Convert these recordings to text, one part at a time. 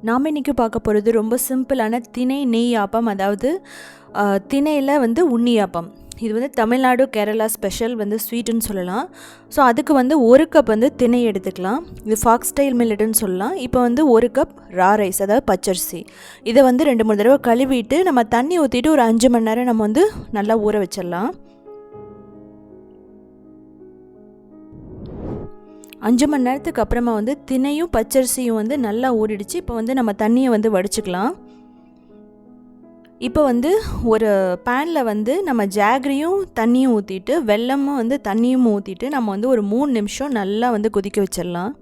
நாம் இன்றைக்கி பார்க்க போகிறது ரொம்ப சிம்பிளான திணை நெய் ஆப்பம், அதாவது திணையில் வந்து உன்னியாப்பம். இது வந்து தமிழ்நாடு கேரளா ஸ்பெஷல் வந்து ஸ்வீட்டுன்னு சொல்லலாம். ஸோ அதுக்கு வந்து 1 கப் வந்து திணை எடுத்துக்கலாம். இது ஃபாக்ஸ்டைல் மில்லட்னு சொல்லலாம். இப்போ வந்து 1 கப் ரா ரைஸ், அதாவது பச்சரிசி. இதை வந்து 2-3 தடவை கழுவிட்டு நம்ம தண்ணி ஊற்றிட்டு ஒரு 5 மணி நேரம் நம்ம வந்து நல்லா ஊற வச்சிடலாம். 5 மணி நேரத்துக்கு அப்புறமா வந்து திணையும் பச்சரிசியும் வந்து நல்லா ஊறிடுச்சு. இப்போ வந்து நம்ம தண்ணியை வந்து வடிச்சுக்கலாம். இப்போ வந்து ஒரு பேனில் வந்து நம்ம ஜாகரியும் தண்ணியும் ஊற்றிட்டு வெல்லமும் வந்து தண்ணியும் ஊற்றிட்டு நம்ம வந்து ஒரு 3 நிமிஷம் நல்லா வந்து கொதிக்க வச்சிடலாம்.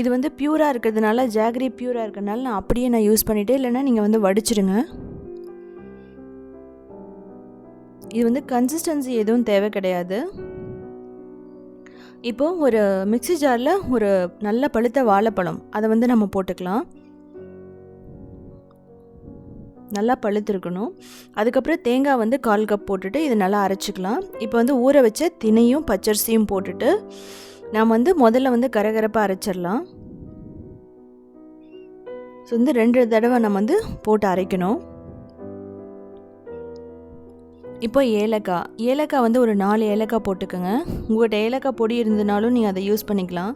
இது வந்து பியூராக இருக்கிறதுனால, ஜாகரி பியூராக இருக்கிறதுனால நான் அப்படியே யூஸ் பண்ணிவிட்டு, இல்லைன்னா நீங்கள் வந்து வடிச்சிடுங்க. இது வந்து கன்சிஸ்டன்சி எதுவும் தேவை கிடையாது. இப்போது ஒரு மிக்ஸி ஜாரில் ஒரு நல்ல பழுத்த வாழைப்பழம் அதை வந்து நம்ம போட்டுக்கலாம். நல்லா பழுத்திருக்கணும். அதுக்கப்புறம் தேங்காய் வந்து 1/4 கப் போட்டுட்டு இதை நல்லா அரைச்சிக்கலாம். இப்போ வந்து ஊற வச்ச திணையும் பச்சரிசியும் போட்டுட்டு நாம் வந்து முதல்ல வந்து கரகரப்பாக அரைச்சிடலாம். ஸோ வந்து 2 தடவை நம்ம வந்து போட்டு அரைக்கணும். இப்போ ஏலக்காய் வந்து ஒரு 4 ஏலக்காய் போட்டுக்கோங்க. உங்கள்கிட்ட ஏலக்காய் பொடி இருந்ததுனாலும் நீங்கள் அதை யூஸ் பண்ணிக்கலாம்.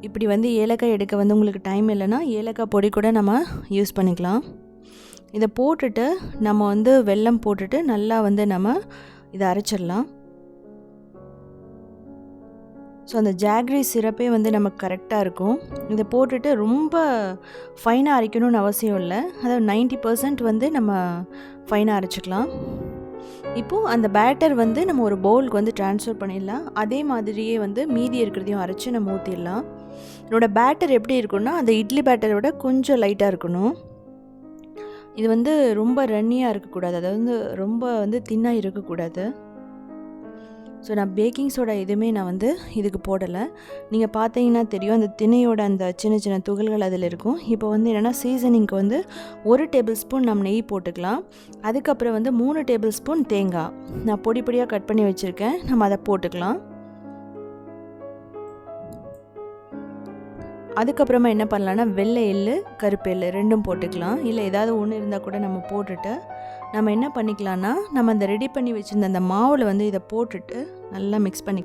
இப்படி வந்து ஏலக்காய் எடுக்க வந்து உங்களுக்கு டைம் இல்லைன்னா ஏலக்காய் பொடி கூட நம்ம யூஸ் பண்ணிக்கலாம். இதை போட்டுட்டு நம்ம வந்து வெல்லம் போட்டுட்டு நல்லா வந்து நம்ம இதை அரைச்சிடலாம். ஸோ அந்த ஜாகரி சிரப்பே வந்து நமக்கு கரெக்டாக இருக்கும். இதை போட்டுட்டு ரொம்ப ஃபைனாக அரைக்கணும்னு அவசியம் இல்லை. அதாவது 90% வந்து நம்ம ஃபைனாக அரைச்சிக்கலாம். இப்போது அந்த பேட்டர் வந்து நம்ம ஒரு பவுலுக்கு வந்து ட்ரான்ஸ்ஃபர் பண்ணிடலாம். அதே மாதிரியே வந்து மீதி இருக்கிறதையும் அரைச்சி நம்ம ஊற்றிடலாம். என்னோடய பேட்டர் எப்படி இருக்குன்னா, அந்த இட்லி பேட்டரை விட கொஞ்சம் லைட்டாக இருக்கணும். இது வந்து ரொம்ப ரன்னியாக இருக்கக்கூடாது, அதாவது வந்து ரொம்ப வந்து தின்னாக இருக்கக்கூடாது. ஸோ நான் பேக்கிங் சோடா எதுவுமே நான் வந்து இதுக்கு போடலை. நீங்கள் பார்த்தீங்கன்னா தெரியும், அந்த திணையோட அந்த சின்ன சின்ன துகள்கள் அதில் இருக்கும். இப்போ வந்து என்னென்னா சீசனிங்க்கு வந்து 1 டேபிள் ஸ்பூன் நம்ம நெய் போட்டுக்கலாம். அதுக்கப்புறம் வந்து 3 டேபிள் ஸ்பூன் தேங்காய் நான் பொடி பொடியாக கட் பண்ணி வச்சுருக்கேன், நம்ம அதை போட்டுக்கலாம். அதுக்கப்புறமா என்ன பண்ணலான்னா வெள்ளை எள்ளு, கருப்பு எள்ளு 2ம் போட்டுக்கலாம். இல்லை ஏதாவது ஒன்று இருந்தால் கூட நம்ம போட்டுட்டு நம்ம என்ன பண்ணிக்கலான்னா, நம்ம அந்த ரெடி பண்ணி வச்சுருந்த அந்த மாவில் வந்து இதை போட்டுட்டு நல்லா மிக்ஸ் பண்ணி,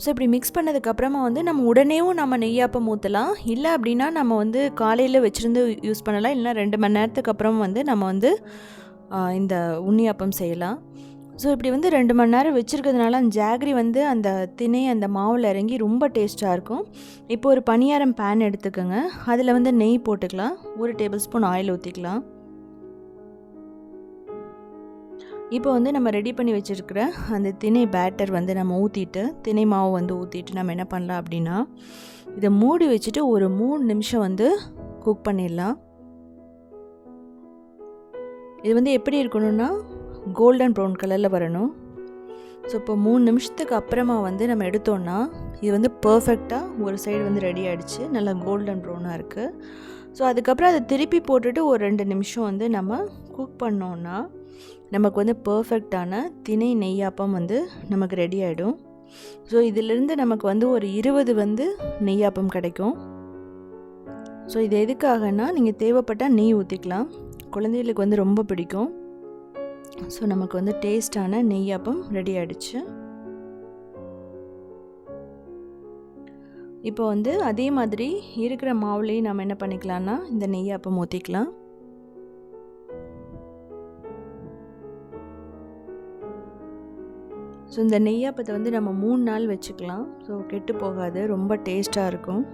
ஸோ இப்படி மிக்ஸ் பண்ணதுக்கப்புறமா வந்து நம்ம உடனேவும் நம்ம நெய்யாப்பம் ஊற்றலாம். இல்லை அப்படின்னா நம்ம வந்து காலையில் வச்சுருந்து யூஸ் பண்ணலாம். இல்லைனா 2 மணி நேரத்துக்கு அப்புறம் வந்து நம்ம வந்து இந்த உன்னியாப்பம் செய்யலாம். ஸோ இப்படி வந்து 2 மணி நேரம் வச்சுருக்கிறதுனால அந்த ஜாகரி வந்து அந்த திணை அந்த மாவில் இறங்கி ரொம்ப டேஸ்ட்டாக இருக்கும். இப்போ ஒரு பணியாரம் பேன் எடுத்துக்கோங்க. அதில் வந்து நெய் போட்டுக்கலாம். 1 டேபிள் ஸ்பூன் ஆயில் ஊற்றிக்கலாம். இப்போ வந்து நம்ம ரெடி பண்ணி வச்சுருக்கிற அந்த திணை பேட்டர் வந்து நம்ம ஊற்றிட்டு, திணை மாவு வந்து ஊற்றிட்டு நம்ம என்ன பண்ணலாம் அப்படின்னா, இதை மூடி வச்சுட்டு ஒரு 3 நிமிஷம் வந்து குக் பண்ணிடலாம். இது வந்து எப்படி இருக்கணும்னா கோல்டன் ப்ரௌன் கலரில் வரணும். ஸோ இப்போ 3 நிமிஷத்துக்கு அப்புறமா வந்து நம்ம எடுத்தோன்னா இது வந்து பர்ஃபெக்டாக ஒரு சைடு வந்து ரெடி ஆகிடுச்சு, நல்லா கோல்டன் ப்ரௌனாக இருக்குது. ஸோ அதுக்கப்புறம் அதை திருப்பி போட்டுட்டு ஒரு 2 நிமிஷம் வந்து நம்ம குக் பண்ணோன்னா நமக்கு வந்து பர்ஃபெக்டான திணை நெய்யாப்பம் வந்து நமக்கு ரெடி ஆகிடும். ஸோ இதிலிருந்து நமக்கு வந்து ஒரு 20 வந்து நெய்யாப்பம் கிடைக்கும். ஸோ இது எதுக்காகனா, நீங்கள் தேவைப்பட்டால் நெய் ஊற்றிக்கலாம். குழந்தைகளுக்கு வந்து ரொம்ப பிடிக்கும். ஸோ நமக்கு வந்து டேஸ்டான நெய்யாப்பம் ரெடி ஆகிடுச்சு. இப்போ வந்து அதே மாதிரி இருக்கிற மாவுலேயும் நம்ம என்ன பண்ணிக்கலாம்னா இந்த நெய்யாப்பம் ஊற்றிக்கலாம். ஸோ இந்த நெய்யாப்பத்தை வந்து நம்ம 3 நாள் வச்சுக்கலாம். ஸோ கெட்டு போகாது, ரொம்ப டேஸ்ட்டாக இருக்கும்.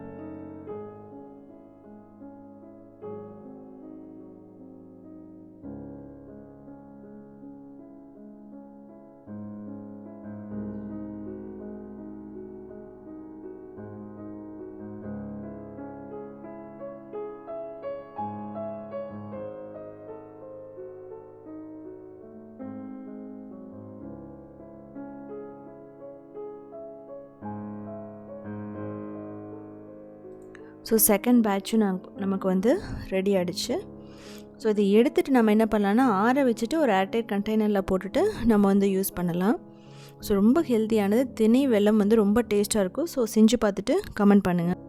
ஸோ செகண்ட் பேட்சும் நமக்கு வந்து ரெடி ஆகிடுச்சு. ஸோ இதை எடுத்துகிட்டு நம்ம என்ன பண்ணலான்னா ஆற வச்சுட்டு ஒரு ஏர்டைட் கண்டெய்னரில் போட்டுட்டு நம்ம வந்து யூஸ் பண்ணலாம். ஸோ ரொம்ப ஹெல்த்தியானது. திணை வெல்லம் வந்து ரொம்ப டேஸ்ட்டாக இருக்கும். ஸோ செஞ்சு பார்த்துட்டு கமெண்ட் பண்ணுங்கள்.